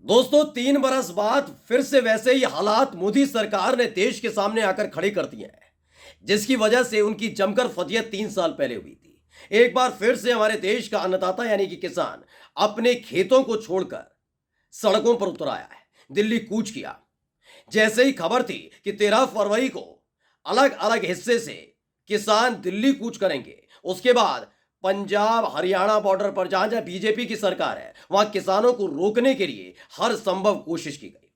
दोस्तों 3 बरस बाद फिर से वैसे ही हालात मोदी सरकार ने देश के सामने आकर खड़े कर दिए हैं, जिसकी वजह से उनकी जमकर फजीयत 3 साल पहले हुई थी। एक बार फिर से हमारे देश का अन्नदाता यानी कि किसान अपने खेतों को छोड़कर सड़कों पर उतर आया है, दिल्ली कूच किया। जैसे ही खबर थी कि 13 फरवरी को अलग अलग हिस्से से किसान दिल्ली कूच करेंगे, उसके बाद पंजाब हरियाणा बॉर्डर पर जहां जहां बीजेपी की सरकार है वहां किसानों को रोकने के लिए हर संभव कोशिश की गई।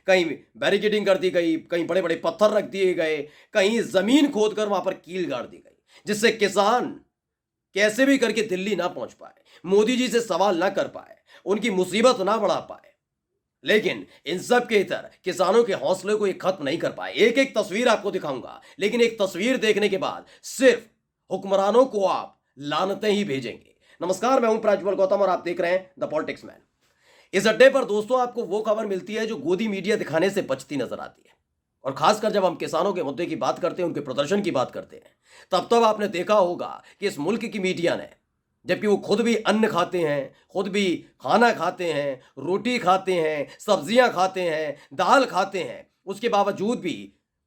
कहीं बैरिकेडिंग कर दी गई, कहीं बड़े बड़े पत्थर रख दिए गए, कहीं जमीन खोदकर वहां पर कील गाड़ दी गई, जिससे किसान कैसे भी करके दिल्ली ना पहुंच पाए, मोदी जी से सवाल ना कर पाए, उनकी मुसीबत ना बढ़ा पाए। लेकिन इन सब के इतर किसानों के हौसले को ये खत्म नहीं कर पाए। एक एक तस्वीर आपको दिखाऊंगा, लेकिन एक तस्वीर देखने के बाद सिर्फ हुक्मरानों को आप लानतें ही भेजेंगे। नमस्कार, मैं हूं प्रज्वल गौतम और आप देख रहे हैं द पॉलिटिक्स मैन। इस अड्डे पर दोस्तों आपको वो खबर मिलती है जो गोदी मीडिया दिखाने से बचती नजर आती है, और खासकर जब हम किसानों के मुद्दे की बात करते हैं, उनके प्रदर्शन की बात करते हैं, तब तब आपने देखा होगा कि इस मुल्क की मीडिया ने, जबकि वो खुद भी अन्न खाते हैं, खुद भी खाना खाते हैं, रोटी खाते हैं, सब्जियां खाते हैं, दाल खाते हैं, उसके बावजूद भी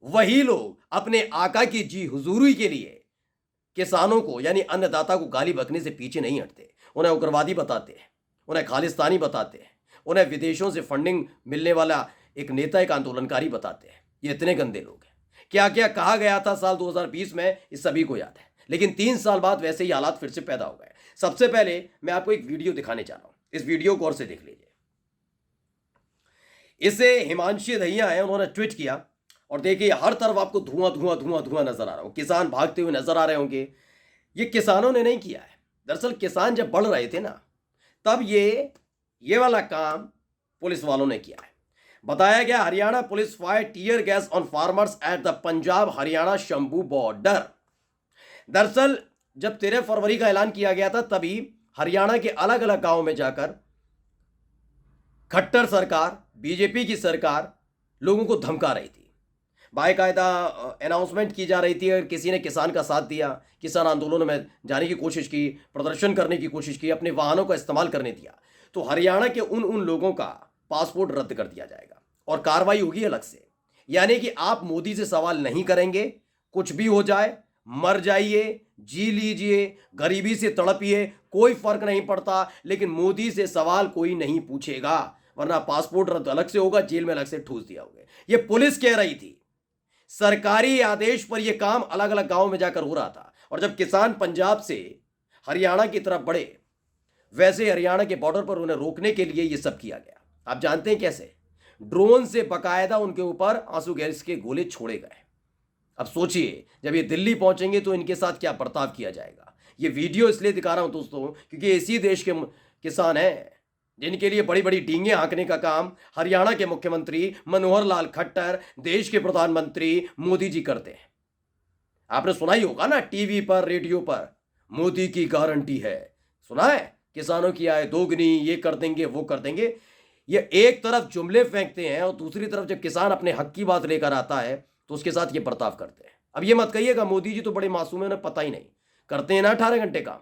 वही लोग अपने आका की जी हुजूरी के लिए किसानों को यानी अन्नदाता को गाली बकने से पीछे नहीं हटते। उन्हें उग्रवादी बताते हैं, उन्हें खालिस्तानी बताते हैं, उन्हें विदेशों से फंडिंग मिलने वाला एक नेता, एक आंदोलनकारी बताते हैं। ये इतने गंदे लोग हैं। क्या क्या कहा गया था साल 2020 में, इस सभी को याद है। लेकिन 3 साल बाद वैसे ही हालात फिर से पैदा हो गए। सबसे पहले मैं आपको एक वीडियो दिखाने जा रहा हूं, इस वीडियो को गौर से देख लीजिए। इसे हिमांशी दहिया है, उन्होंने ट्वीट किया, और देखिए हर तरफ आपको धुआं धुआं धुआं धुआं नजर आ रहा हो, किसान भागते हुए नजर आ रहे होंगे। ये किसानों ने नहीं किया है, दरअसल किसान जब बढ़ रहे थे ना, तब ये वाला काम पुलिस वालों ने किया है। बताया गया Haryana police fire tear gas on farmers at the Punjab Haryana Shambhu border. दरअसल जब 13 फरवरी का ऐलान किया गया था, तभी हरियाणा के अलग अलग गांवों में जाकर खट्टर सरकार, बीजेपी की सरकार लोगों को धमका रही थी। बाकायदा अनाउंसमेंट की जा रही थी। अगर किसी ने किसान का साथ दिया, किसान आंदोलनों में जाने की कोशिश की, प्रदर्शन करने की कोशिश की, अपने वाहनों का इस्तेमाल करने दिया, तो हरियाणा के उन उन लोगों का पासपोर्ट रद्द कर दिया जाएगा और कार्रवाई होगी अलग से। यानी कि आप मोदी से सवाल नहीं करेंगे, कुछ भी हो जाए, मर जाइए, जी लीजिए, गरीबी से तड़पिए, कोई फर्क नहीं पड़ता, लेकिन मोदी से सवाल कोई नहीं पूछेगा, वरना पासपोर्ट रद्द अलग से होगा, जेल में अलग से ठूस दिया होगा। ये पुलिस कह रही थी। सरकारी आदेश पर यह काम अलग अलग गांवों में जाकर हो रहा था। और जब किसान पंजाब से हरियाणा की तरफ बढ़े, वैसे हरियाणा के बॉर्डर पर उन्हें रोकने के लिए यह सब किया गया। आप जानते हैं कैसे? ड्रोन से बकायदा उनके ऊपर आंसू गैस के गोले छोड़े गए। अब सोचिए जब ये दिल्ली पहुंचेंगे तो इनके साथ क्या बर्ताव किया जाएगा। ये वीडियो इसलिए दिखा रहा हूं दोस्तों, क्योंकि इसी देश के किसान हैं जिनके लिए बड़ी बड़ी डींगे हाँकने का काम हरियाणा के मुख्यमंत्री मनोहर लाल खट्टर, देश के प्रधानमंत्री मोदी जी करते हैं। आपने सुना ही होगा ना, टीवी पर, रेडियो पर, मोदी की गारंटी है। सुना है? किसानों की आय दोगुनी, ये कर देंगे, वो कर देंगे। ये एक तरफ जुमले फेंकते हैं और दूसरी तरफ जब किसान अपने हक की बात लेकर आता है तो उसके साथ ये बर्ताव करते हैं। अब ये मत कहिएगा मोदी जी तो बड़े मासूम है, उन्हें पता ही नहीं। करते हैं ना 18 घंटे काम,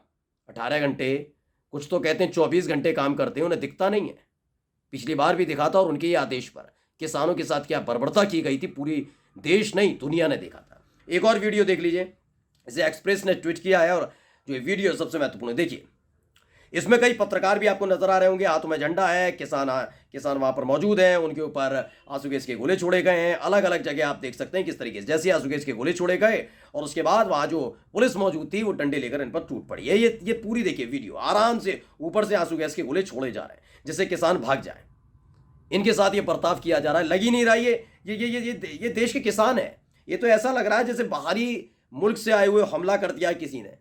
18 घंटे, कुछ तो कहते हैं 24 घंटे काम करते हैं, उन्हें दिखता नहीं है। पिछली बार भी दिखा था, और उनके ये आदेश पर किसानों के साथ क्या बर्बरता की गई थी, पूरी देश नहीं दुनिया ने देखा था। एक और वीडियो देख लीजिए, इसे एक्सप्रेस ने ट्वीट किया है, और जो ये वीडियो सबसे महत्वपूर्ण है, देखिए। इसमें कई पत्रकार भी आपको नजर आ रहे होंगे, हाथों में झंडा है, किसान वहां पर मौजूद हैं, उनके ऊपर आंसू गैस के गोले छोड़े गए हैं। अलग अलग जगह आप देख सकते हैं किस तरीके से, जैसे आंसू गैस के गोले छोड़े गए और उसके बाद वहां जो पुलिस मौजूद थी वो डंडे लेकर इन पर टूट पड़ी है। ये पूरी देखिए वीडियो, आराम से ऊपर से आंसू गैस के गोले छोड़े जा रहे हैं जिससे किसान भाग जाए। इनके साथ ये बर्ताव किया जा रहा है। लग ही नहीं रहा ये देश के किसान है। ये तो ऐसा लग रहा है जैसे बाहरी मुल्क से आए हुए हमला कर दिया किसी ने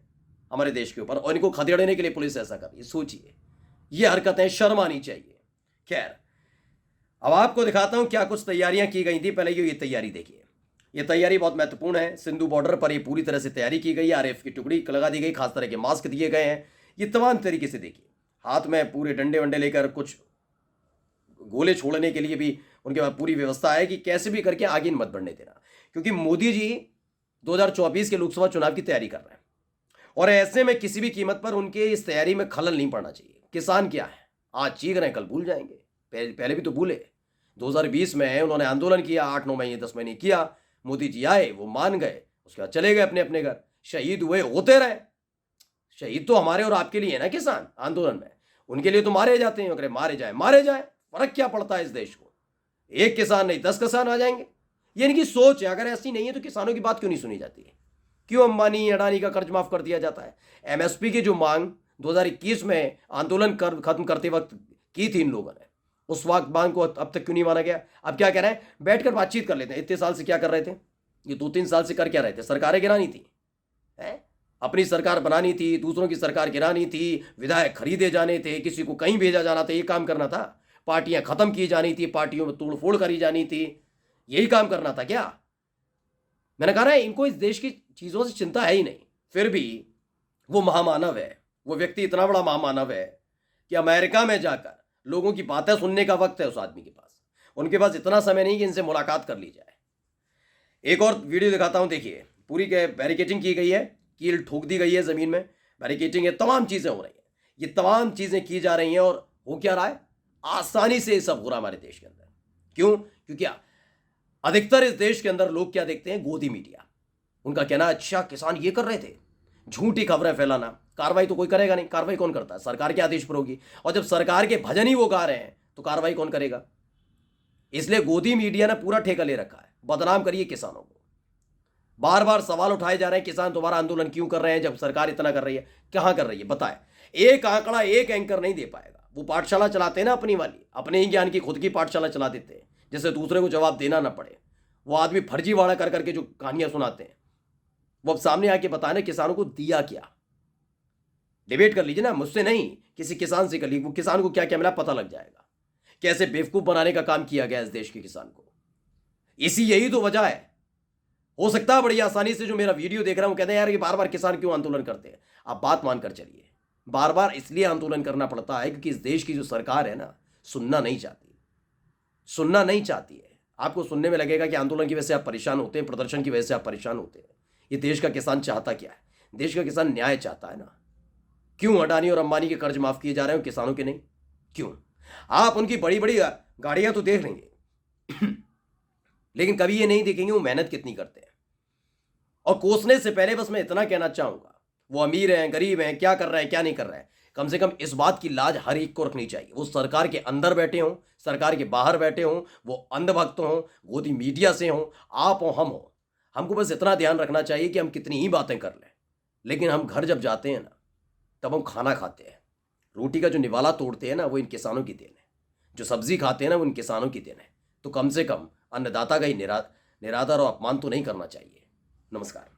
हमारे देश के ऊपर और इनको खदेड़ने के लिए पुलिस ऐसा कर रही है। सोचिए, ये हरकतें शर्म आनी चाहिए। खैर, अब आपको दिखाता हूं क्या कुछ तैयारियां की गई थी। पहले ये तैयारी देखिए, ये तैयारी बहुत महत्वपूर्ण है। सिंधु बॉर्डर पर ये पूरी तरह से तैयारी की गई, आरएफ की टुकड़ी लगा दी गई, खास तरह के मास्क दिए गए हैं। ये तमाम तरीके से देखिए, हाथ में पूरे डंडे वंडे लेकर, कुछ गोले छोड़ने के लिए भी उनके पास पूरी व्यवस्था है कि कैसे भी करके आगे मत बढ़ने देना, क्योंकि मोदी जी 2024 के लोकसभा चुनाव की तैयारी कर रहे हैं और ऐसे में किसी भी कीमत पर उनके इस तैयारी में खलल नहीं पड़ना चाहिए। किसान क्या है, आज चीख रहे हैं कल भूल जाएंगे। पहले भी तो भूले। 2020 में उन्होंने आंदोलन किया, 8-9 महीने 10 महीने किया, मोदी जी आए, वो मान गए, उसके बाद चले गए अपने अपने घर। शहीद हुए, होते रहे। शहीद तो हमारे और आपके लिए है ना किसान आंदोलन में, उनके लिए तो मारे जाते हैं। अगर मारे जाए, फर्क क्या पड़ता है इस देश को? एक किसान नहीं 10 किसान आ जाएंगे। ये इनकी सोच है। अगर ऐसी नहीं है तो किसानों की बात क्यों नहीं सुनी जाती है? क्यों अंबानी अडानी का कर्ज माफ कर दिया जाता है? एमएसपी की जो मांग 2021 में आंदोलन खत्म करते वक्त की थी इन लोगों ने, उस वक्त मांग को अब तक क्यों नहीं माना गया? अब क्या कह रहे हैं? बैठकर बातचीत कर लेते हैं। इतने साल से क्या कर रहे थे? ये 2-3 साल से कर क्या रहे थे? सरकारें गिरानी थी, है? अपनी सरकार बनानी थी, दूसरों की सरकार गिरानी थी, विधायक खरीदे जाने थे, किसी को कहीं भेजा जाना था, ये काम करना था। पार्टियां खत्म की जानी थी, पार्टियों में तोड़फोड़ करी जानी थी, यही काम करना था क्या? मैंने कहा ना, इनको इस देश की चीजों से चिंता है ही नहीं। फिर भी वो महामानव है, वो व्यक्ति इतना बड़ा महामानव है कि अमेरिका में जाकर लोगों की बातें सुनने का वक्त है उस आदमी के पास। उनके पास इतना समय नहीं कि इनसे मुलाकात कर ली जाए। एक और वीडियो दिखाता हूं, देखिए। पूरी बैरिकेडिंग की गई है, कील ठोक दी गई है जमीन में, बैरिकेडिंग है, तमाम चीजें हो रही हैं। ये तमाम चीजें की जा रही हैं और हो क्या रहा है? आसानी से ये सब हो रहा है हमारे देश के अंदर। क्यों? क्योंकि अधिकतर इस देश के अंदर लोग क्या देखते हैं? गोदी मीडिया। उनका कहना, अच्छा किसान ये कर रहे थे, झूठी खबरें फैलाना। कार्रवाई तो कोई करेगा नहीं। कार्रवाई कौन करता है? सरकार के आदेश पर होगी। और जब सरकार के भजन ही वो गा रहे हैं तो कार्रवाई कौन करेगा? इसलिए गोदी मीडिया ने पूरा ठेका ले रखा है। बदनाम करिए किसानों को। बार बार सवाल उठाए जा रहे हैं, किसान दोबारा आंदोलन क्यों कर रहे हैं जब सरकार इतना कर रही है? कहां कर रही है बताए? एक आंकड़ा एक एंकर नहीं दे पाएगा। वो पाठशाला चलाते हैं ना अपनी वाली, अपने ही ज्ञान की खुद की पाठशाला चला देते हैं, जिससे दूसरे को जवाब देना ना पड़े। वो आदमी फर्जीवाड़ा कर करके जो कहानियां सुनाते हैं, वो अब सामने आके बताने किसानों को दिया क्या। डिबेट कर लीजिए ना, मुझसे नहीं, किसी किसान से कर लीजिए। वो किसान को क्या क्या मिला पता लग जाएगा। कैसे बेवकूफ बनाने का काम किया गया इस देश के किसान को। यही तो वजह है। हो सकता है बड़ी आसानी से जो मेरा वीडियो देख रहा हूं कहते हैं यार ये बार बार किसान क्यों आंदोलन करते हैं? आप बात मानकर चलिए, बार बार इसलिए आंदोलन करना पड़ता है क्योंकि इस देश की जो सरकार है ना, सुनना नहीं चाहती है। आपको सुनने में लगेगा कि आंदोलन की वजह से आप परेशान होते हैं, प्रदर्शन की वजह से आप परेशान होते हैं। ये देश का किसान चाहता क्या है? देश का किसान न्याय चाहता है ना। क्यों अडानी और अंबानी के कर्ज माफ किए जा रहे हैं, किसानों के नहीं? क्यों? आप उनकी बड़ी बड़ी गाड़ियां तो देख लेंगे लेकिन कभी ये नहीं देखेंगे वो मेहनत कितनी करते हैं। और कोसने से पहले बस मैं इतना कहना चाहूंगा, वो अमीर हैं, गरीब हैं, क्या कर रहे हैं, क्या नहीं कर रहे हैं, कम से कम इस बात की लाज हर एक को रखनी चाहिए। वो सरकार के अंदर बैठे हों, सरकार के बाहर बैठे हों, वो अंधभक्त हों, गोदी मीडिया से हों, आप हो, हम हो, हमको बस इतना ध्यान रखना चाहिए कि हम कितनी ही बातें कर लें, लेकिन हम घर जब जाते हैं ना, तब हम खाना खाते हैं। रोटी का जो निवाला तोड़ते हैं ना, वो इन किसानों की देन है। जो सब्जी खाते हैं ना, वो इन किसानों की देन है। तो कम से कम अन्नदाता का ही निरादर और अपमान तो नहीं करना चाहिए। नमस्कार।